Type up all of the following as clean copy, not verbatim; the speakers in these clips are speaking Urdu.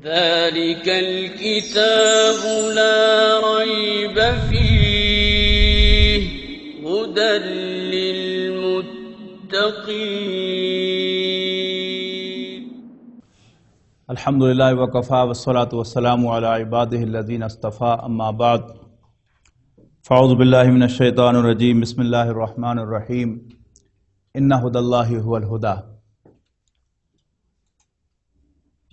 ذلك الكتاب لا ريب فيه هدى للمتقين. الحمد للہ وکفیٰ والصلاة والسلام علی عبادہ الذین اصطفیٰ، اما بعد فاعوذ باللہ من الشیطان الرجیم. بسم اللہ الرحمن الرحیم. ان ھدی اللہ ھو الھدی.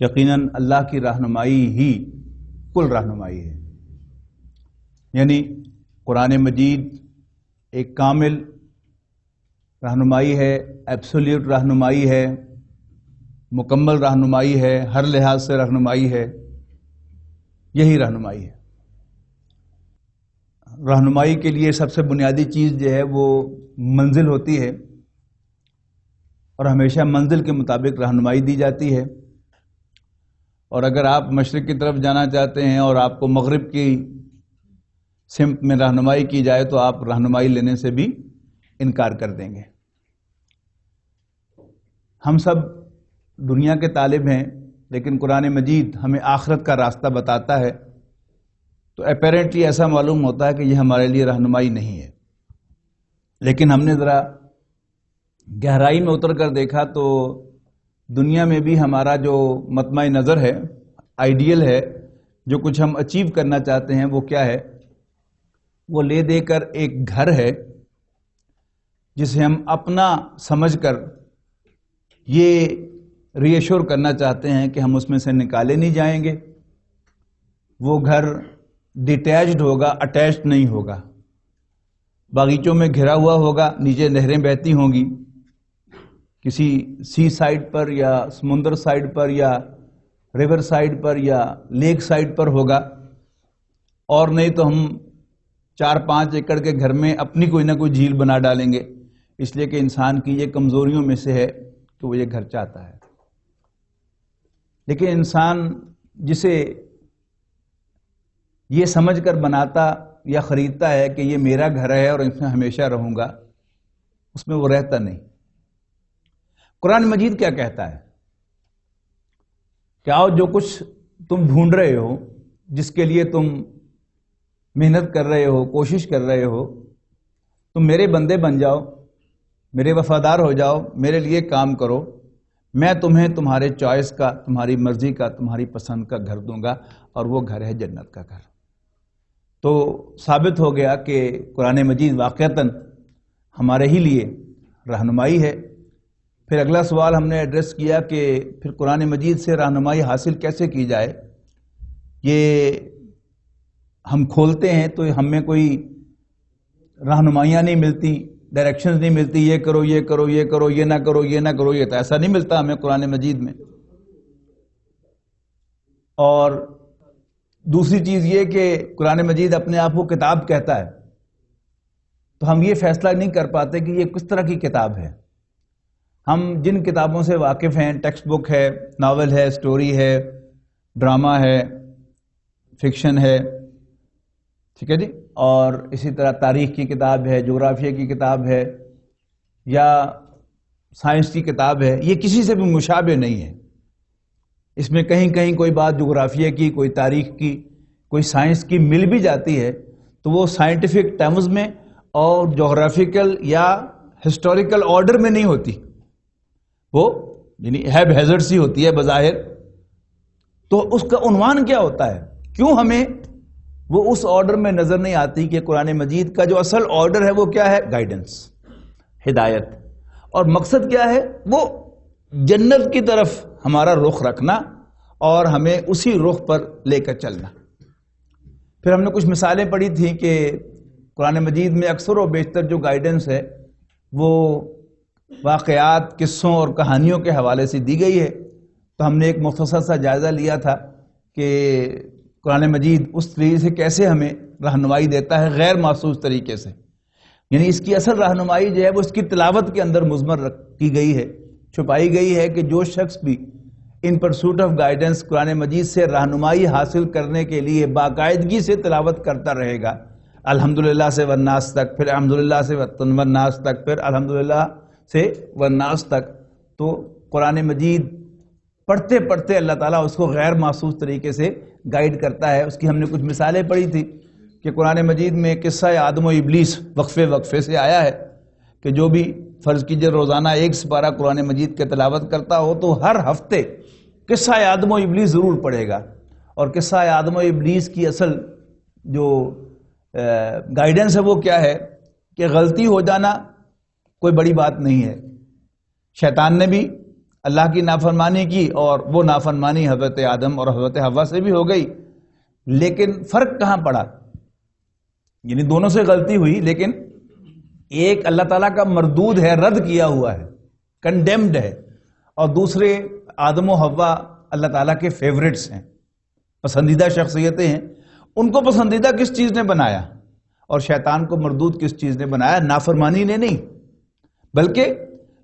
یقیناً اللہ کی رہنمائی ہی کل رہنمائی ہے، یعنی قرآن مجید ایک کامل رہنمائی ہے، ایبسولیوٹ رہنمائی ہے، مکمل رہنمائی ہے، ہر لحاظ سے رہنمائی ہے. یہی رہنمائی ہے. رہنمائی کے لیے سب سے بنیادی چیز جو ہے وہ منزل ہوتی ہے، اور ہمیشہ منزل کے مطابق رہنمائی دی جاتی ہے. اور اگر آپ مشرق کی طرف جانا چاہتے ہیں اور آپ کو مغرب کی سمت میں رہنمائی کی جائے تو آپ رہنمائی لینے سے بھی انکار کر دیں گے. ہم سب دنیا کے طالب ہیں، لیکن قرآن مجید ہمیں آخرت کا راستہ بتاتا ہے، تو اپیرنٹلی ایسا معلوم ہوتا ہے کہ یہ ہمارے لیے رہنمائی نہیں ہے. لیکن ہم نے ذرا گہرائی میں اتر کر دیکھا تو دنیا میں بھی ہمارا جو مطمع نظر ہے، آئیڈیل ہے، جو کچھ ہم اچیو کرنا چاہتے ہیں، وہ کیا ہے؟ وہ لے دے کر ایک گھر ہے جسے ہم اپنا سمجھ کر یہ ری ایشور کرنا چاہتے ہیں کہ ہم اس میں سے نکالے نہیں جائیں گے. وہ گھر ڈیٹیچڈ ہوگا، اٹیچڈ نہیں ہوگا، باغیچوں میں گھرا ہوا ہوگا، نیچے نہریں بہتی ہوں گی، کسی سی سائڈ پر یا سمندر سائڈ پر یا ریور سائڈ پر یا لیک سائڈ پر ہوگا. اور نہیں تو ہم 4-5 ایکڑ کے گھر میں اپنی کوئی نہ کوئی جھیل بنا ڈالیں گے، اس لیے کہ انسان کی یہ کمزوریوں میں سے ہے کہ وہ یہ گھر چاہتا ہے. لیکن انسان جسے یہ سمجھ کر بناتا یا خریدتا ہے کہ یہ میرا گھر ہے اور اس میں ہمیشہ رہوں گا، اس میں وہ رہتا نہیں. قرآن مجید کیا کہتا ہے؟ کہ آؤ جو کچھ تم ڈھونڈ رہے ہو، جس کے لیے تم محنت کر رہے ہو، کوشش کر رہے ہو، تم میرے بندے بن جاؤ، میرے وفادار ہو جاؤ، میرے لیے کام کرو، میں تمہیں تمہارے چوائس کا، تمہاری مرضی کا، تمہاری پسند کا گھر دوں گا، اور وہ گھر ہے جنت کا گھر. تو ثابت ہو گیا کہ قرآن مجید واقعتاً ہمارے ہی لیے رہنمائی ہے. پھر اگلا سوال ہم نے ایڈریس کیا کہ پھر قرآن مجید سے رہنمائی حاصل کیسے کی جائے؟ یہ ہم کھولتے ہیں تو ہمیں کوئی رہنمائیاں نہیں ملتی، ڈائریکشنز نہیں ملتی، یہ کرو یہ کرو یہ کرو یہ نہ کرو یہ نہ کرو، یہ تو ایسا نہیں ملتا ہمیں قرآن مجید میں. اور دوسری چیز یہ کہ قرآن مجید اپنے آپ کو کتاب کہتا ہے، تو ہم یہ فیصلہ نہیں کر پاتے کہ یہ کس طرح کی کتاب ہے. ہم جن کتابوں سے واقف ہیں، ٹیکسٹ بک ہے، ناول ہے، سٹوری ہے، ڈرامہ ہے، فکشن ہے، ٹھیک ہے جی، اور اسی طرح تاریخ کی کتاب ہے، جغرافیہ کی کتاب ہے، یا سائنس کی کتاب ہے، یہ کسی سے بھی مشابہ نہیں ہے. اس میں کہیں کہیں کوئی بات جغرافیہ کی، کوئی تاریخ کی، کوئی سائنس کی مل بھی جاتی ہے تو وہ سائنٹیفک ٹرمز میں اور جغرافیکل یا ہسٹوریکل آرڈر میں نہیں ہوتی، وہ یعنی ہیب ہیزرڈ سی ہوتی ہے بظاہر. تو اس کا عنوان کیا ہوتا ہے؟ کیوں ہمیں وہ اس آرڈر میں نظر نہیں آتی کہ قرآن مجید کا جو اصل آرڈر ہے وہ کیا ہے؟ گائیڈنس، ہدایت. اور مقصد کیا ہے؟ وہ جنت کی طرف ہمارا رخ رکھنا اور ہمیں اسی رخ پر لے کر چلنا. پھر ہم نے کچھ مثالیں پڑھی تھیں کہ قرآن مجید میں اکثر و بیشتر جو گائیڈنس ہے وہ واقعات، قصوں اور کہانیوں کے حوالے سے دی گئی ہے. تو ہم نے ایک مختصر سا جائزہ لیا تھا کہ قرآن مجید اس طریقے سے کیسے ہمیں رہنمائی دیتا ہے غیر محسوس طریقے سے. یعنی اس کی اصل رہنمائی جو ہے وہ اس کی تلاوت کے اندر مضمر کی گئی ہے، چھپائی گئی ہے کہ جو شخص بھی ان پرسوٹ آف گائیڈنس قرآن مجید سے رہنمائی حاصل کرنے کے لیے باقاعدگی سے تلاوت کرتا رہے گا، الحمدللہ سے والناس تک، پھر الحمدللہ سے والناس تک، پھر الحمدللہ سے والناس تک، تو قرآن مجید پڑھتے پڑھتے اللہ تعالیٰ اس کو غیر محسوس طریقے سے گائیڈ کرتا ہے۔ اس کی ہم نے کچھ مثالیں پڑھی تھی کہ قرآن مجید میں قصہ آدم و ابلیس وقفے سے آیا ہے کہ جو بھی فرض کیجئے روزانہ 1 سپارہ قرآن مجید کے تلاوت کرتا ہو تو ہر ہفتے قصہ آدم و ابلیس ضرور پڑھے گا۔ اور قصہ آدم و ابلیس کی اصل جو گائیڈنس ہے وہ کیا ہے کہ غلطی ہو جانا کوئی بڑی بات نہیں ہے۔ شیطان نے بھی اللہ کی نافرمانی کی اور وہ نافرمانی حضرت آدم اور حضرت حوا سے بھی ہو گئی، لیکن فرق کہاں پڑا؟ یعنی دونوں سے غلطی ہوئی، لیکن ایک اللہ تعالیٰ کا مردود ہے، رد کیا ہوا ہے، کنڈیمڈ ہے، اور دوسرے آدم و حوا اللہ تعالیٰ کے فیورٹس ہیں، پسندیدہ شخصیتیں ہیں۔ ان کو پسندیدہ کس چیز نے بنایا اور شیطان کو مردود کس چیز نے بنایا؟ نافرمانی نے نہیں، بلکہ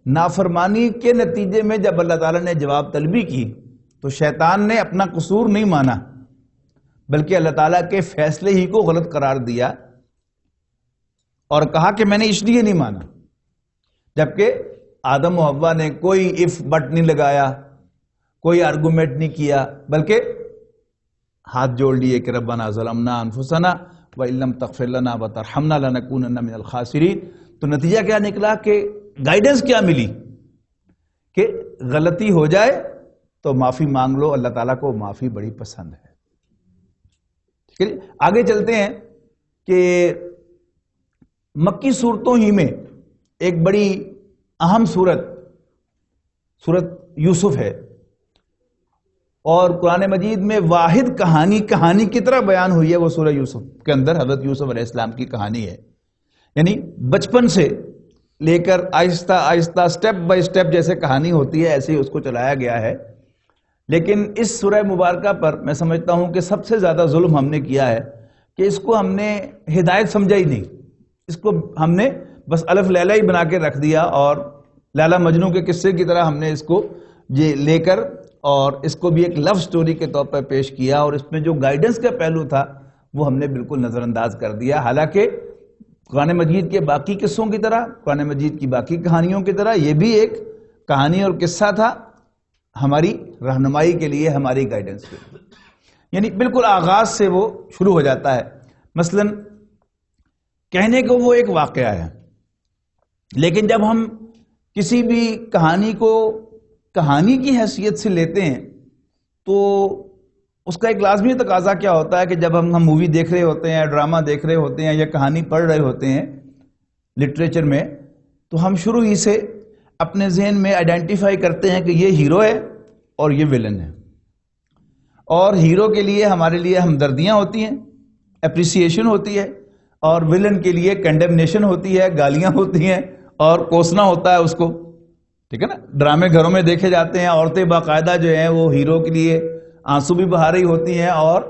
نافرمانی کے نتیجے میں جب اللہ تعالیٰ نے جواب طلبی کی تو شیطان نے اپنا قصور نہیں مانا، بلکہ اللہ تعالیٰ کے فیصلے ہی کو غلط قرار دیا اور کہا کہ میں نے اس لیے نہیں مانا، جبکہ آدم و حوا نے کوئی اف بٹ نہیں لگایا، کوئی آرگومنٹ نہیں کیا، بلکہ ہاتھ جوڑ لیے کہ ربنا ظلمنا انفسنا وان لم تغفر لنا وترحمنا لنکونن من الخاسرین۔ تو نتیجہ کیا نکلا کہ گائیڈنس کیا ملی کہ غلطی ہو جائے تو معافی مانگ لو، اللہ تعالیٰ کو معافی بڑی پسند ہے۔ ٹھیک ہے، آگے چلتے ہیں کہ مکی صورتوں ہی میں ایک بڑی اہم سورت یوسف ہے، اور قرآن مجید میں واحد کہانی کی طرح بیان ہوئی ہے وہ سورہ یوسف کے اندر۔ حضرت یوسف علیہ السلام کی کہانی ہے، یعنی بچپن سے لے کر آہستہ آہستہ سٹیپ بائی سٹیپ جیسے کہانی ہوتی ہے ایسے ہی اس کو چلایا گیا ہے۔ لیکن اس سورہ مبارکہ پر میں سمجھتا ہوں کہ سب سے زیادہ ظلم ہم نے کیا ہے کہ اس کو ہم نے ہدایت سمجھا ہی نہیں، اس کو ہم نے بس الف لیلہ ہی بنا کے رکھ دیا، اور لیلا مجنوں کے قصے کی طرح ہم نے اس کو لے کر اور اس کو بھی ایک لو سٹوری کے طور پر پیش کیا، اور اس میں جو گائیڈنس کا پہلو تھا وہ ہم نے بالکل نظر انداز کر دیا۔ حالانکہ قرآن مجید کے باقی قصوں کی طرح، قرآن مجید کی باقی کہانیوں کی طرح یہ بھی ایک کہانی اور قصہ تھا ہماری رہنمائی کے لیے، ہماری گائیڈنس کے لیے، یعنی بالکل آغاز سے وہ شروع ہو جاتا ہے۔ مثلا کہنے کو وہ ایک واقعہ ہے، لیکن جب ہم کسی بھی کہانی کو کہانی کی حیثیت سے لیتے ہیں تو اس کا ایک لازمی تقاضا کیا ہوتا ہے کہ جب ہم مووی دیکھ رہے ہوتے ہیں، ڈرامہ دیکھ رہے ہوتے ہیں یا کہانی پڑھ رہے ہوتے ہیں لٹریچر میں، تو ہم شروع ہی سے اپنے ذہن میں آئیڈینٹیفائی کرتے ہیں کہ یہ ہیرو ہے اور یہ ویلن ہے، اور ہیرو کے لیے ہمارے لیے ہمدردیاں ہوتی ہیں، اپریسیشن ہوتی ہے، اور ویلن کے لیے کنڈیمنیشن ہوتی ہے، گالیاں ہوتی ہیں اور کوسنا ہوتا ہے اس کو۔ ٹھیک ہے نا، ڈرامے گھروں میں دیکھے جاتے ہیں، عورتیں باقاعدہ جو ہیں وہ ہیرو کے لیے آنسو بھی بہا رہی ہوتی ہیں اور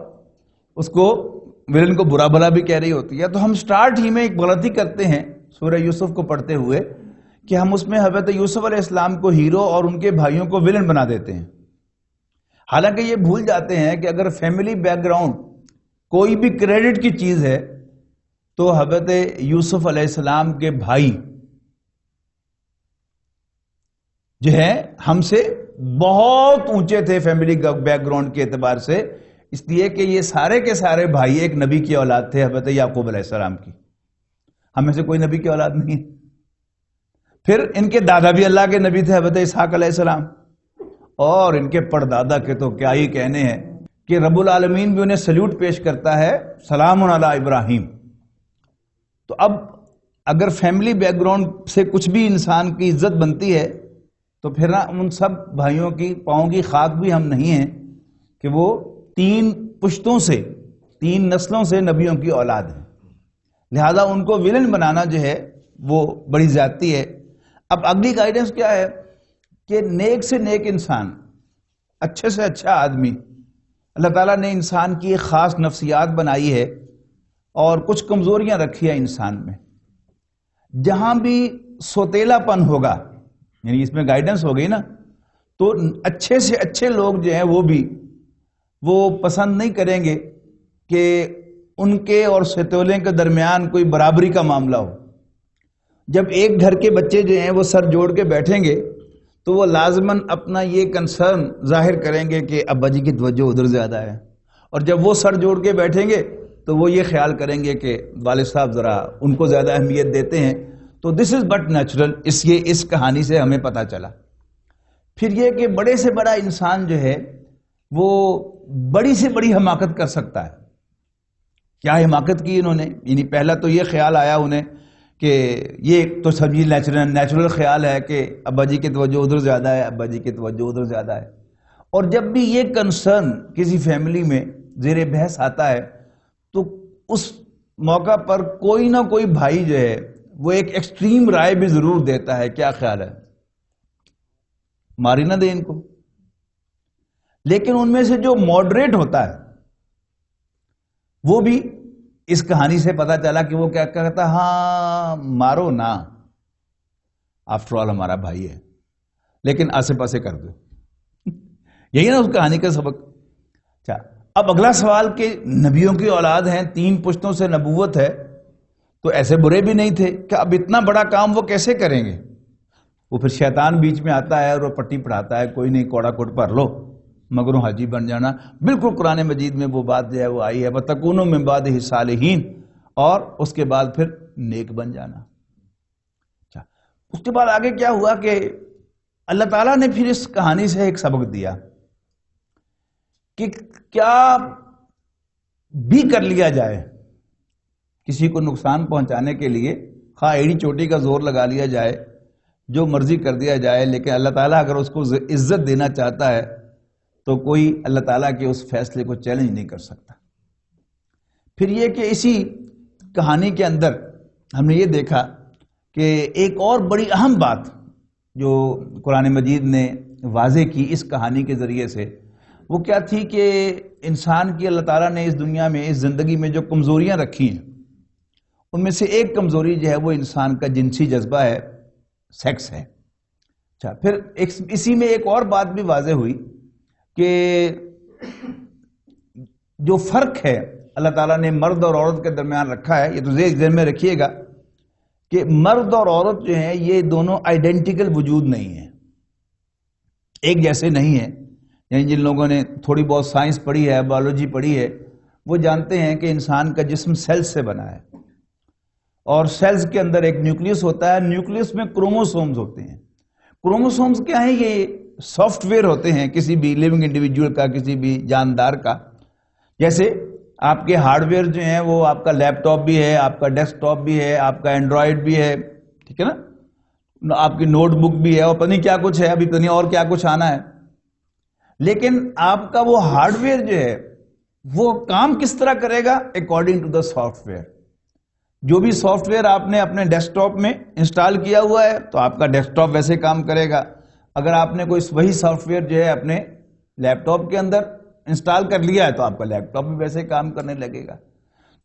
اس کو ویلن کو برا بھلا بھی کہہ رہی ہوتی ہے۔ تو ہم سٹارٹ ہی میں ایک غلطی کرتے ہیں سورہ یوسف کو پڑھتے ہوئے کہ ہم اس میں حضرت یوسف علیہ السلام کو ہیرو اور ان کے بھائیوں کو ویلن بنا دیتے ہیں، حالانکہ یہ بھول جاتے ہیں کہ اگر فیملی بیک گراؤنڈ کوئی بھی کریڈٹ کی چیز ہے تو حضرت یوسف علیہ السلام کے بھائی جو ہیں ہم سے بہت اونچے تھے فیملی بیک گراؤنڈ کے اعتبار سے، اس لیے کہ یہ سارے کے سارے بھائی ایک نبی کی اولاد تھے، حضرت یعقوب علیہ السلام کی۔ ہم میں سے کوئی نبی کی اولاد نہیں ہے۔ پھر ان کے دادا بھی اللہ کے نبی تھے، حضرت اسحاق علیہ السلام، اور ان کے پردادا کے تو کیا ہی کہنے ہیں کہ رب العالمین بھی انہیں سلیوٹ پیش کرتا ہے، سلام علی ابراہیم۔ تو اب اگر فیملی بیک گراؤنڈ سے کچھ بھی انسان کی عزت بنتی ہے تو پھر ان سب بھائیوں کی پاؤں کی خاک بھی ہم نہیں ہیں کہ وہ 3 پشتوں سے 3 نسلوں سے نبیوں کی اولاد ہیں، لہذا ان کو ویلن بنانا جو ہے وہ بڑی زیادتی ہے۔ اب اگلی گائیڈنس کیا ہے کہ نیک سے نیک انسان، اچھے سے اچھا آدمی، اللہ تعالیٰ نے انسان کی ایک خاص نفسیات بنائی ہے اور کچھ کمزوریاں رکھی ہیں انسان میں۔ جہاں بھی سوتیلا پن ہوگا، یعنی اس میں گائیڈنس ہو گئی نا، تو اچھے سے اچھے لوگ جو ہیں وہ پسند نہیں کریں گے کہ ان کے اور ستولے کے درمیان کوئی برابری کا معاملہ ہو۔ جب ایک گھر کے بچے جو ہیں وہ سر جوڑ کے بیٹھیں گے تو وہ لازماً اپنا یہ کنسرن ظاہر کریں گے کہ ابا جی کی توجہ ادھر زیادہ ہے، اور جب وہ سر جوڑ کے بیٹھیں گے تو وہ یہ خیال کریں گے کہ والد صاحب ذرا ان کو زیادہ اہمیت دیتے ہیں. تو دس از بٹ نیچرل. اس کہانی سے ہمیں پتہ چلا. پھر یہ کہ بڑے سے بڑا انسان جو ہے وہ بڑی سے بڑی حماقت کر سکتا ہے. کیا حماقت کی انہوں نے؟ یعنی پہلا تو یہ خیال آیا انہیں کہ یہ تو سبھی نیچرل خیال ہے کہ ابا جی کی توجہ ادھر زیادہ ہے، ابا جی کی توجہ ادھر زیادہ ہے. اور جب بھی یہ کنسرن کسی فیملی میں زیر بحث آتا ہے تو اس موقع پر کوئی نہ کوئی بھائی جو ہے وہ ایک ایکسٹریم رائے بھی ضرور دیتا ہے. کیا خیال ہے؟ ماری نہ دے ان کو. لیکن ان میں سے جو ماڈریٹ ہوتا ہے وہ بھی اس کہانی سے پتا چلا کہ وہ کیا کہتا، ہاں مارو نا، آفٹر آل ہمارا بھائی ہے، لیکن آسے پاسے کر دو. یہی نا اس کہانی کا سبق. اچھا، اب اگلا سوال کہ نبیوں کی اولاد ہیں، 3 پشتوں سے نبوت ہے، تو ایسے برے بھی نہیں تھے کہ اب اتنا بڑا کام وہ کیسے کریں گے؟ وہ پھر شیطان بیچ میں آتا ہے اور وہ پٹی پڑھاتا ہے، کوئی نہیں، کوڑا کوٹ پڑھ لو مگروں حاجی بن جانا. بالکل قرآن مجید میں وہ بات جو ہے وہ آئی ہے، وَتَكُونُوا مِن بَعْدِهِ صَالِحِينَ، اور اس کے بعد پھر نیک بن جانا. اچھا، اس کے بعد آگے کیا ہوا کہ اللہ تعالیٰ نے پھر اس کہانی سے ایک سبق دیا کہ کیا بھی کر لیا جائے کسی کو نقصان پہنچانے کے لیے، خواہ ایڑی چوٹی کا زور لگا لیا جائے، جو مرضی کر دیا جائے، لیکن اللہ تعالیٰ اگر اس کو عزت دینا چاہتا ہے تو کوئی اللہ تعالیٰ کے اس فیصلے کو چیلنج نہیں کر سکتا. پھر یہ کہ اسی کہانی کے اندر ہم نے یہ دیکھا کہ ایک اور بڑی اہم بات جو قرآن مجید نے واضح کی اس کہانی کے ذریعے سے، وہ کیا تھی کہ انسان کی اللہ تعالیٰ نے اس دنیا میں، اس زندگی میں جو کمزوریاں رکھی ہیں، ان میں سے ایک کمزوری جو ہے وہ انسان کا جنسی جذبہ ہے، سیکس ہے. اچھا، پھر اسی میں ایک اور بات بھی واضح ہوئی کہ جو فرق ہے اللہ تعالیٰ نے مرد اور عورت کے درمیان رکھا ہے، یہ تو ذہن میں رکھیے گا کہ مرد اور عورت جو ہیں یہ دونوں آئیڈینٹیکل وجود نہیں ہیں، ایک جیسے نہیں ہیں. یعنی جن لوگوں نے تھوڑی بہت سائنس پڑھی ہے، بایولوجی پڑھی ہے، وہ جانتے ہیں کہ انسان کا جسم سیلز سے بنا ہے، اور سیلز کے اندر ایک نیوکلیس ہوتا ہے. نیوکلیس میں کروموسومز ہوتے ہیں. کروموسومز کیا ہیں؟ یہ سافٹ ویئر ہوتے ہیں کسی بھی لیونگ انڈیویجول کا، کسی بھی جاندار کا. جیسے آپ کے ہارڈ ویئر جو ہیں وہ آپ کا لیپ ٹاپ بھی ہے، آپ کا ڈیسک ٹاپ بھی ہے، آپ کا اینڈرائڈ بھی ہے، ٹھیک ہے نا، آپ کی نوٹ بک بھی ہے، اور پتہ نہیں کیا کچھ ہے، ابھی پتہ نہیں اور کیا کچھ آنا ہے. لیکن آپ کا وہ ہارڈ ویئر جو ہے وہ کام کس طرح کرے گا؟ According to the software. جو بھی سافٹ ویئر آپ نے اپنے ڈیسک ٹاپ میں انسٹال کیا ہوا ہے تو آپ کا ڈیسک ٹاپ ویسے کام کرے گا. اگر آپ نے کوئی وہی سافٹ ویئر جو ہے اپنے لیپ ٹاپ کے اندر انسٹال کر لیا ہے تو آپ کا لیپ ٹاپ بھی ویسے کام کرنے لگے گا.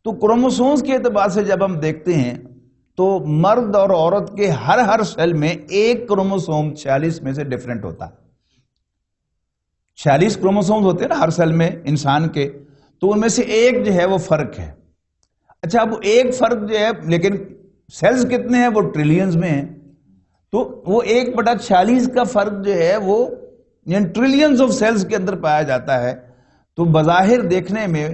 تو کروموسومز کے اعتبار سے جب ہم دیکھتے ہیں تو مرد اور عورت کے ہر سیل میں ایک کروموسوم 46 میں سے ڈیفرنٹ ہوتا ہے. 46 کروموسومز ہوتے ہیں نا ہر سیل میں انسان کے، تو ان میں سے ایک جو ہے وہ فرق ہے. اچھا، اب ایک فرق جو ہے، لیکن سیلز کتنے ہیں؟ وہ ٹریلینز میں ہیں. تو وہ 1/46 کا فرق جو ہے وہ یعنی ٹریلینز آف سیلز کے اندر پایا جاتا ہے. تو بظاہر دیکھنے میں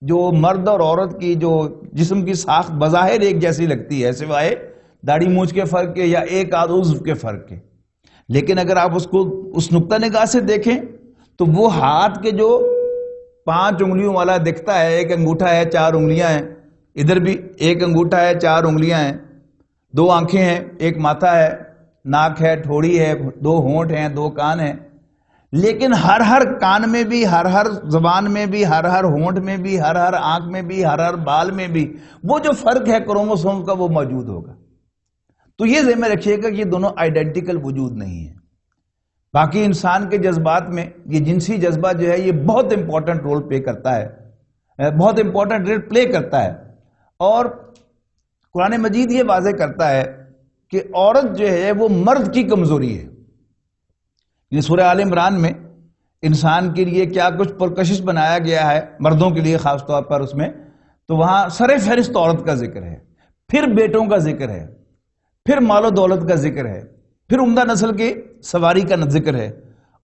جو مرد اور عورت کی جو جسم کی ساخت بظاہر ایک جیسی لگتی ہے، سوائے داڑھی مونچھ کے فرق کے یا ایک آدھ عضو کے فرق کے. لیکن اگر آپ اس کو اس نقطہ نگاہ سے دیکھیں تو وہ ہاتھ کے جو 5 انگلیوں والا دکھتا ہے، ایک انگوٹھا ہے، 4 انگلیاں ہیں، ادھر بھی ایک انگوٹھا ہے، 4 انگلیاں ہیں، 2 آنکھیں ہیں، ایک ماتھا ہے، ناک ہے، ٹھوڑی ہے، 2 ہونٹ ہیں، 2 کان ہیں. لیکن ہر کان میں بھی، ہر زبان میں بھی، ہر ہونٹ میں بھی، ہر آنکھ میں بھی، ہر بال میں بھی وہ جو فرق ہے کروموسوم کا وہ موجود ہوگا. تو یہ ذہن میں رکھیے گا کہ یہ دونوں آئیڈینٹیکل وجود نہیں ہیں. باقی انسان کے جذبات میں یہ جنسی جذبہ جو ہے یہ بہت امپورٹنٹ رول پلے کرتا ہے، بہت امپورٹنٹ رول پلے کرتا ہے. اور قرآن مجید یہ واضح کرتا ہے کہ عورت جو ہے وہ مرد کی کمزوری ہے. یہ سورہ آل عمران میں انسان کے لیے کیا کچھ پرکشش بنایا گیا ہے مردوں کے لیے خاص طور پر، اس میں تو وہاں سر فہرست عورت کا ذکر ہے، پھر بیٹوں کا ذکر ہے، پھر مال و دولت کا ذکر ہے، پھر عمدہ نسل کے سواری کا ذکر ہے،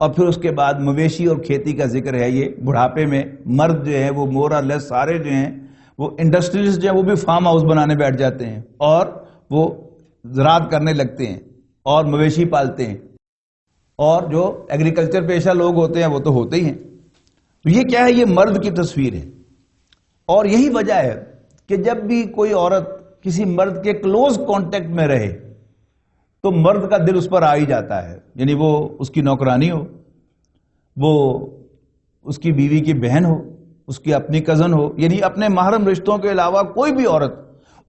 اور پھر اس کے بعد مویشی اور کھیتی کا ذکر ہے. یہ بڑھاپے میں مرد جو ہے وہ مور اور لیس سارے جو ہیں وہ انڈسٹریز جو ہیں وہ بھی فارم ہاؤس بنانے بیٹھ جاتے ہیں اور وہ زراعت کرنے لگتے ہیں اور مویشی پالتے ہیں، اور جو ایگریکلچر پیشہ لوگ ہوتے ہیں وہ تو ہوتے ہی ہیں. تو یہ کیا ہے؟ یہ مرد کی تصویر ہے. اور یہی وجہ ہے کہ جب بھی کوئی عورت کسی مرد کے کلوز کانٹیکٹ میں رہے تو مرد کا دل اس پر آ ہی جاتا ہے. یعنی وہ اس کی نوکرانی ہو، وہ اس کی بیوی کی بہن ہو، اس کی اپنی کزن ہو، یعنی اپنے محرم رشتوں کے علاوہ کوئی بھی عورت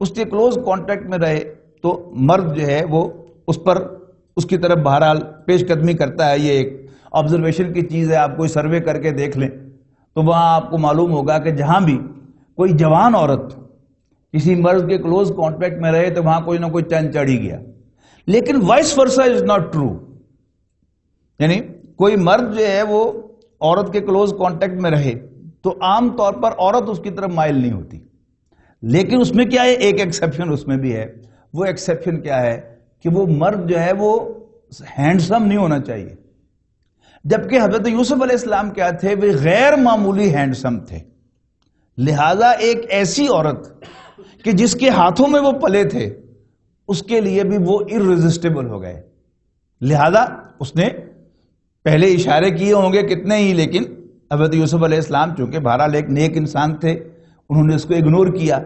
اس کے کلوز کانٹیکٹ میں رہے تو مرد جو ہے وہ اس پر اس کی طرف بہرحال پیش قدمی کرتا ہے. یہ ایک آبزرویشن کی چیز ہے، آپ کوئی سروے کر کے دیکھ لیں تو وہاں آپ کو معلوم ہوگا کہ جہاں بھی کوئی جوان عورت کسی مرد کے کلوز کانٹیکٹ میں رہے تو وہاں کوئی نہ کوئی چین چڑھ ہی گیا. لیکن vice versa is not true. یعنی کوئی مرد جو ہے وہ عورت کے کلوز کانٹیکٹ میں رہے تو عام طور پر عورت اس کی طرف مائل نہیں ہوتی. لیکن اس میں کیا ہے؟ ایک ایکسیپشن اس میں بھی ہے. وہ ایکسیپشن کیا ہے کہ وہ مرد جو ہے وہ ہینڈسم نہیں ہونا چاہیے، جبکہ حضرت یوسف علیہ السلام کیا تھے؟ وہ غیر معمولی ہینڈسم تھے. لہذا ایک ایسی عورت کہ جس کے ہاتھوں میں وہ پلے تھے اس کے لیے بھی وہ ارریزسٹیبل ہو گئے. لہذا اس نے پہلے اشارے کیے ہوں گے کتنے ہی، لیکن حضرت یوسف علیہ السلام چونکہ بہرحال ایک نیک انسان تھے، انہوں نے اس کو اگنور کیا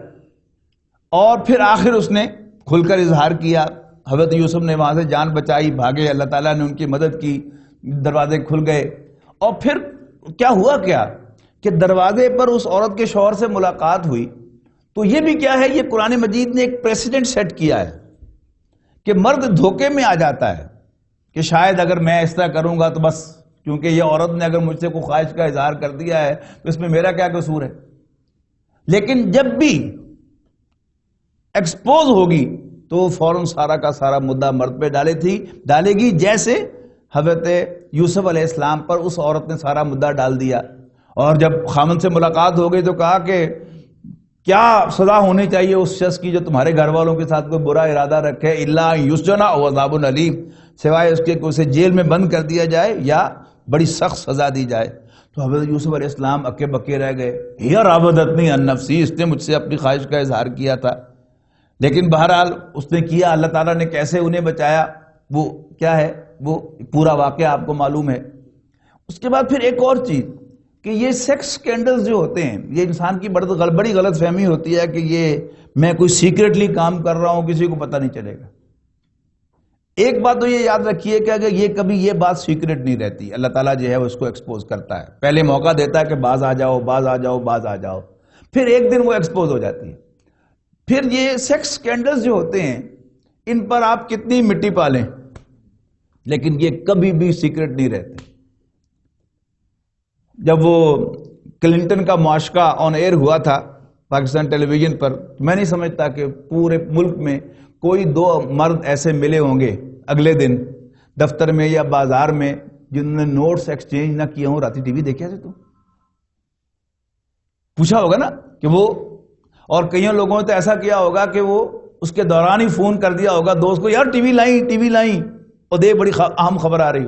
اور پھر آخر اس نے کھل کر اظہار کیا. حضرت یوسف نے وہاں سے جان بچائی، بھاگے، اللہ تعالیٰ نے ان کی مدد کی، دروازے کھل گئے. اور پھر کیا ہوا کہ دروازے پر اس عورت کے شوہر سے ملاقات ہوئی. تو یہ بھی کیا ہے؟ یہ قرآن مجید نے ایک پریسیڈنٹ سیٹ کیا ہے کہ مرد دھوکے میں آ جاتا ہے کہ شاید اگر میں اس طرح کروں گا تو بس، کیونکہ یہ عورت نے اگر مجھ سے کوئی خواہش کا اظہار کر دیا ہے تو اس میں میرا کیا قصور ہے. لیکن جب بھی ایکسپوز ہوگی تو فوراً سارا کا سارا مدعا مرد پہ ڈالے گی، جیسے حضرت یوسف علیہ السلام پر اس عورت نے سارا مدعا ڈال دیا. اور جب خامن سے ملاقات ہو گئی تو کہا کہ کیا سزا ہونی چاہیے اس شخص کی جو تمہارے گھر والوں کے ساتھ کوئی برا ارادہ رکھے؟ الا یسجنا او عذاب علیم، سوائے اس کے کہ اسے جیل میں بند کر دیا جائے یا بڑی سخت سزا دی جائے. تو حضرت یوسف علیہ السلام اکے بکے رہ گئے. ہی راودتنی عن نفسی، اس نے مجھ سے اپنی خواہش کا اظہار کیا تھا. لیکن بہرحال اس نے کیا. اللہ تعالیٰ نے کیسے انہیں بچایا وہ کیا ہے، وہ پورا واقعہ آپ کو معلوم ہے. اس کے بعد پھر ایک اور چیز کہ یہ سیکس سکینڈلز جو ہوتے ہیں، یہ انسان کی بڑی غلط فہمی ہوتی ہے کہ یہ میں کوئی سیکریٹلی کام کر رہا ہوں، کسی کو پتہ نہیں چلے گا. ایک بات تو یہ یاد رکھیے کہ اگر یہ کبھی یہ بات سیکریٹ نہیں رہتی، اللہ تعالیٰ جو ہے اس کو ایکسپوز کرتا ہے. پہلے موقع دیتا ہے کہ باز آ جاؤ، باز آ جاؤ، باز آ جاؤ، پھر ایک دن وہ ایکسپوز ہو جاتی ہے. پھر یہ سیکس سکینڈلز جو ہوتے ہیں ان پر آپ کتنی مٹی پالیں لیکن یہ کبھی بھی سیکریٹ نہیں رہتے. جب وہ کلنٹن کا معاشقہ آن ایئر ہوا تھا پاکستان ٹیلی ویژن پر، میں نہیں سمجھتا کہ پورے ملک میں کوئی دو مرد ایسے ملے ہوں گے اگلے دن دفتر میں یا بازار میں جنہوں نے نوٹس ایکسچینج نہ کیا ہوں. راتی ٹی وی دیکھا تھے تو پوچھا ہوگا نا کہ وہ، اور کئیوں لوگوں نے تو ایسا کیا ہوگا کہ وہ اس کے دوران ہی فون کر دیا ہوگا دوست کو، یار ٹی وی لائیں اور دے بڑی اہم خبر آ رہی.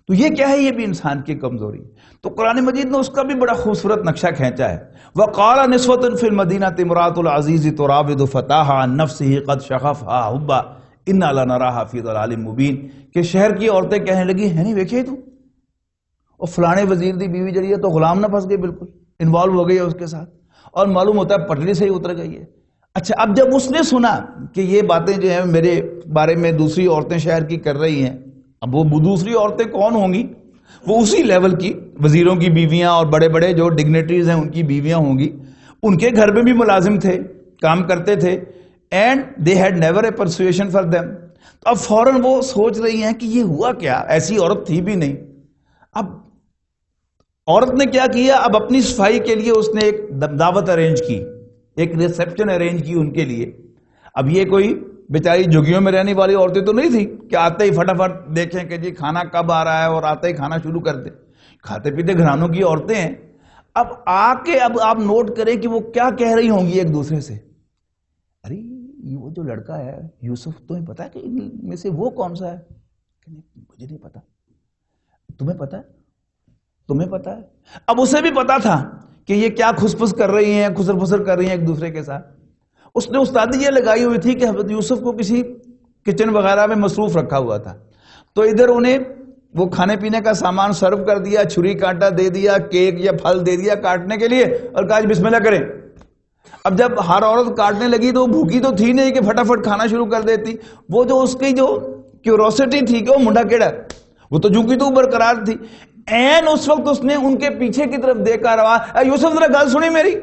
تو یہ کیا ہے؟ یہ بھی انسان کی کمزوری. تو قرآن مجید نے اس کا بھی بڑا خوبصورت نقشہ کھینچا ہے. وَقَالَ نِسْوَةٌ فِي الْمَدِينَةِ امْرَأَةُ الْعَزِيزِ تُرَاوِدُ فَتَاهَا عَن نَفْسِهِ قَدْ شَغَفْهَا حُبًّا إِنَّا لَنَرَاهَا فِي ضَلَالٍ مُبِينٍ کہ شہر کی عورتیں کہنے لگی ہے نہیں ویکھے تو، اور فلانے وزیر دی بیوی جڑی ہے تو غلام نہ پھنس گئی، بالکل انوالو ہو گئی ہے اس کے ساتھ، اور معلوم ہوتا ہے پٹڑی سے ہی اتر گئی ہے. اچھا اب جب اس نے سنا کہ یہ باتیں جو ہیں میرے بارے میں دوسری عورتیں شہر کی کر رہی ہیں، اب وہ دوسری عورتیں کون ہوں گی؟ وہ اسی لیول کی وزیروں کی بیویاں اور بڑے بڑے جو ڈگنیٹریز ہیں ان کی بیویاں ہوں گی. ان کے گھر میں بھی ملازم تھے، کام کرتے تھے، and they had never a persuasion for them. تو اب فوراً وہ سوچ رہی ہیں کہ یہ ہوا کیا، ایسی عورت تھی بھی نہیں. اب عورت نے کیا کیا؟ اب اپنی صفائی کے لیے اس نے ایک دعوت ارینج کی، ایک ریسپشن ارینج کی ان کے لیے. اب یہ کوئی بیچاری جھگیوں میں رہنے والی عورتیں تو نہیں تھی کہ آتے ہی فٹافٹ دیکھیں کہ جی کھانا کب آ رہا ہے اور آتے ہی کھانا شروع کر دیں. کھاتے پیتے گھرانوں کی عورتیں ہیں. اب آ کے اب آپ نوٹ کریں کہ وہ کیا کہہ رہی ہوں گی ایک دوسرے سے. ارے وہ جو لڑکا ہے یوسف، تمہیں پتا ہے کہ ان میں سے وہ کون سا ہے؟ کہ مجھے نہیں پتا، تمہیں پتا ہے؟ تمہیں پتا ہے؟ اب اسے بھی پتا تھا کہ یہ کیا کھس کر رہی ہیں، خسر پھسر کر رہی ہیں ایک دوسرے کے ساتھ. اس نے استادی یہ لگائی ہوئی تھی کہ حضرت یوسف کو کسی کچن وغیرہ میں مصروف رکھا ہوا تھا، تو ادھر انہیں وہ کھانے پینے کا سامان سرو کر دیا، چھری کانٹا دے دیا، کیک یا پھل دے دیا کاٹنے کے لیے، اور کہا بسم اللہ کریں. اب جب ہر عورت کاٹنے لگی تو وہ بھوکی تو تھی نہیں کہ فٹافٹ کھانا شروع کر دیتی. وہ جو اس کی جو کیوروسٹی تھی کہ وہ منڈا کیڑا، وہ تو جھوکی تو برقرار تھی. این اس وقت اس نے ان کے پیچھے کی طرف دیکھا، رہا یوسف ذرا گل سنی میری.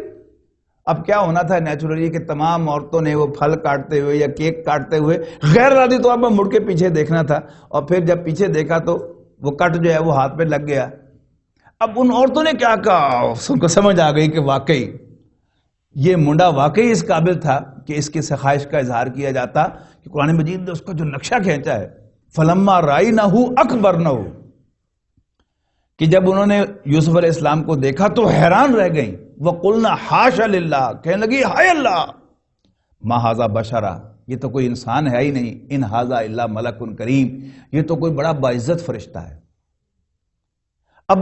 اب کیا ہونا تھا نیچرلی کہ تمام عورتوں نے وہ پھل کاٹتے ہوئے یا کیک کاٹتے ہوئے غیر ارادی طور پر مڑ کے پیچھے دیکھنا تھا، اور پھر جب پیچھے دیکھا تو وہ کٹ جو ہے وہ ہاتھ پہ لگ گیا. اب ان عورتوں نے کیا کہا، ان کو سمجھ آ گئی کہ واقعی یہ منڈا واقعی اس قابل تھا کہ اس کی سخائش کا اظہار کیا جاتا، کہ قرآن مجید نے اس کا جو نقشہ کھینچا ہے فلما رأینہ اکبرنہ، کہ جب انہوں نے یوسف علیہ السلام کو دیکھا تو حیران رہ گئیں. وَقُلْنَا حَاشَ لِلَّهِ، کہنے لگی ہائے اللہ، مَا هَذَا بَشَرًا، یہ تو کوئی انسان ہے ہی نہیں، ان هَذَا إِلَّا مَلَكٌ کریم، یہ تو کوئی بڑا باعزت فرشتہ ہے. اب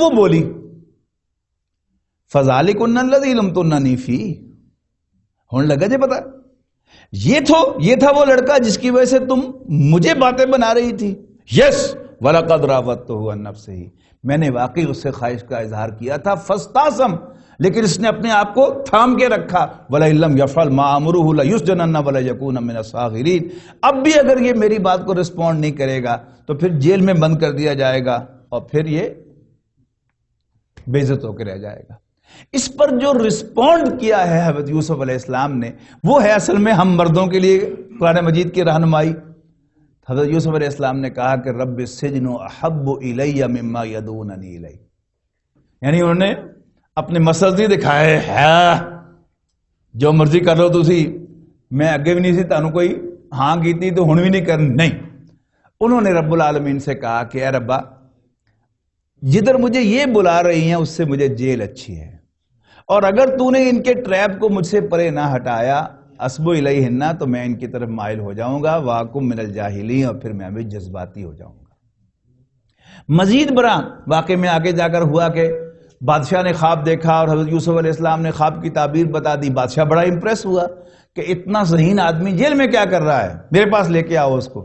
وہ بولی فَذَلِكُنَّ الَّذِي لُمْتُنَّنِي فِيهِ، ہونے لگا جی پتا، یہ تھا وہ لڑکا جس کی وجہ سے تم مجھے باتیں بنا رہی تھی. یس وَلَقَدْ رَاوَدتُّهُ عَن نَفْسِهِ، میں نے واقعی اس سے خواہش کا اظہار کیا تھا. فَاسْتَعْصَمَ، لیکن اس نے اپنے آپ کو تھام کے رکھا. وَلَئِن لَّمْ يَفْعَلْ مَا آمُرُهُ لَيُسْجَنَنَّ وَلَيَكُونَ مِنَ الصَّاغِرِينَ، اب بھی اگر یہ میری بات کو رسپونڈ نہیں کرے گا تو پھر جیل میں بند کر دیا جائے گا، اور پھر یہ بے عزت ہو کے رہ جائے گا. اس پر جو رسپونڈ کیا ہے حضرت یوسف علیہ السلام نے، وہ ہے اصل میں ہم مردوں کے لیے قرآن مجید کی رہنمائی. حضرت یوسف علیہ السلام نے کہا کہ رب السجن احب الی مما یدوننی الی، یعنی انہوں نے اپنے مسئلے نہیں دکھائے، جو مرضی کر لو تسی، میں اگے بھی نہیں سی تانوں کوئی ہاں کیتی تو ہن بھی نہیں کرنی، نہیں. انہوں نے رب العالمین سے کہا کہ اے ربا، جدھر مجھے یہ بلا رہی ہیں اس سے مجھے جیل اچھی ہے، اور اگر تو نے ان کے ٹریپ کو مجھ سے پرے نہ ہٹایا اسبو الیہن، تو میں ان کی طرف مائل ہو جاؤں گا، واکم من الجاہلین، اور پھر میں بھی جذباتی ہو جاؤں گا. مزید برآں واقعے میں آگے جا کر ہوا کہ بادشاہ نے خواب دیکھا اور حضرت یوسف علیہ السلام نے خواب کی تعبیر بتا دی. بادشاہ بڑا امپریس ہوا کہ اتنا ذہین آدمی جیل میں کیا کر رہا ہے، میرے پاس لے کے آؤ اس کو.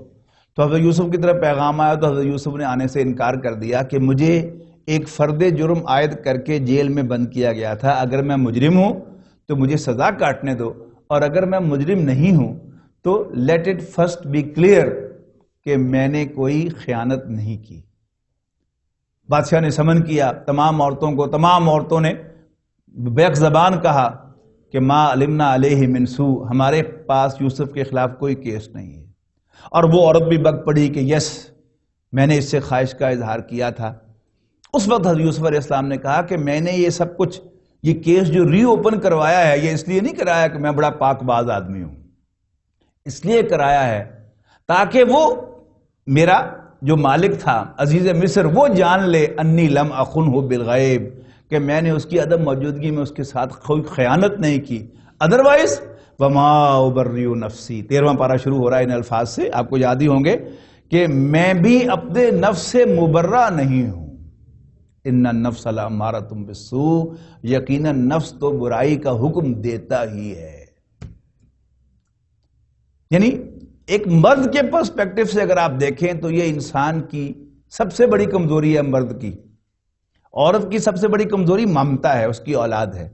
تو حضرت یوسف کی طرف پیغام آیا تو حضرت یوسف نے آنے سے انکار کر دیا کہ مجھے ایک فرد جرم عائد کر کے جیل میں بند کیا گیا تھا، اگر میں مجرم ہوں تو مجھے سزا کاٹنے دو، اور اگر میں مجرم نہیں ہوں تو let it first be clear کہ میں نے کوئی خیانت نہیں کی. بادشاہ نے سمن کیا تمام عورتوں کو، تمام عورتوں نے بیک زبان کہا کہ ما علمنا علیہ من سوء، ہمارے پاس یوسف کے خلاف کوئی کیس نہیں ہے. اور وہ عورت بھی بک پڑی کہ یس میں نے اس سے خواہش کا اظہار کیا تھا. اس وقت حضرت یوسف علیہ السلام نے کہا کہ میں نے یہ سب کچھ، یہ کیس جو ری اوپن کروایا ہے، یہ اس لیے نہیں کرایا کہ میں بڑا پاک باز آدمی ہوں، اس لیے کرایا ہے تاکہ وہ میرا جو مالک تھا عزیز مصر وہ جان لے انی لم اخنہ بالغیب، کہ میں نے اس کی عدم موجودگی میں اس کے ساتھ کوئی خیانت نہیں کی. ادروائز وما ابرئ نفسی، 13واں پارہ شروع ہو رہا ہے ان الفاظ سے، آپ کو یاد ہی ہوں گے کہ میں بھی اپنے نفس سے مبرہ نہیں ہوں. ان النفس لامارۃ بالسوء، یقیناً نفس تو برائی کا حکم دیتا ہی ہے. یعنی ایک مرد کے پرسپیکٹو سے اگر آپ دیکھیں تو یہ انسان کی سب سے بڑی کمزوری ہے مرد کی. عورت کی سب سے بڑی کمزوری ممتا ہے، اس کی اولاد ہے.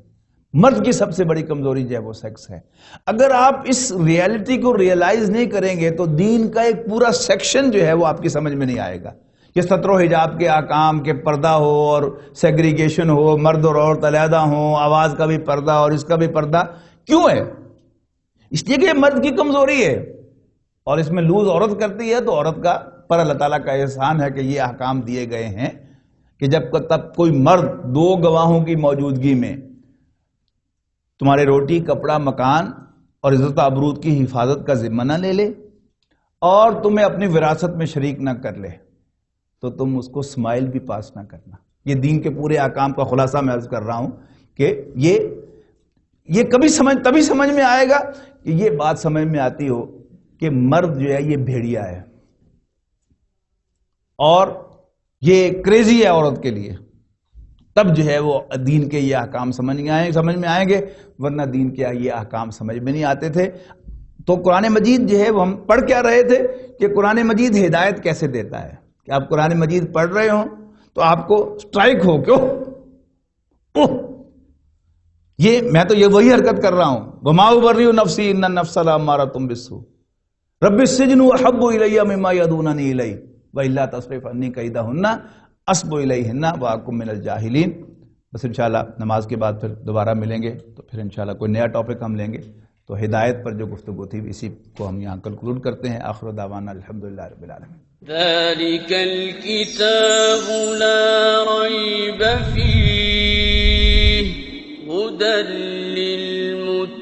مرد کی سب سے بڑی کمزوری جو ہے وہ سیکس ہے. اگر آپ اس ریالٹی کو ریئلائز نہیں کریں گے تو دین کا ایک پورا سیکشن جو ہے وہ آپ کی سمجھ میں نہیں آئے گا. یہ ستر و حجاب کے احکام کے پردہ ہو اور سیگریگیشن ہو، مرد اور عورت علیحدہ ہوں، آواز کا بھی پردہ اور اس کا بھی پردہ، کیوں ہے؟ اس لیے کہ یہ مرد کی کمزوری ہے، اور اس میں لوز عورت کرتی ہے. تو عورت کا پر اللہ تعالیٰ کا احسان ہے کہ یہ احکام دیے گئے ہیں کہ جب تک کوئی مرد دو گواہوں کی موجودگی میں تمہارے روٹی، کپڑا، مکان اور عزت آبرود کی حفاظت کا ذمہ نہ لے لے اور تمہیں اپنی وراثت میں شریک نہ کر لے تو تم اس کو اسمائل بھی پاس نہ کرنا. یہ دین کے پورے احکام کا خلاصہ میں عرض کر رہا ہوں کہ یہ کبھی تبھی سمجھ میں آئے گا کہ یہ بات سمجھ میں آتی ہو کہ مرد جو ہے یہ بھیڑیا ہے اور یہ کریزی ہے عورت کے لیے، تب جو ہے وہ دین کے یہ احکام سمجھ میں آئیں گے، ورنہ دین کے یہ احکام سمجھ میں نہیں آتے تھے۔ تو قرآن مجید جو ہے وہ ہم پڑھ کیا رہے تھے کہ قرآن مجید ہدایت کیسے دیتا ہے، کہ آپ قرآن مجید پڑھ رہے ہوں تو آپ کو سٹرائک ہو کیوں یہ میں تو یہ وہی حرکت کر رہا ہوں، وما ابرئ نفسی ان النفس لامارۃ بالسوء رب السجن احب الی مما یدعوننی الیہ والا تصرف عنی کیدہن اصب الیہن واکن من الجاہلین۔ بس انشاءاللہ نماز کے بعد پھر دوبارہ ملیں گے تو پھر انشاءاللہ کوئی نیا ٹاپک ہم لیں گے۔ تو ہدایت پر جو گفتگو تھی اسی کو ہم یہاں کنکلوڈ کرتے ہیں۔ آخر دعوانا الحمدللہ رب العالمین۔ ذلك الكتاب لا ريب فيه هدى للمتقين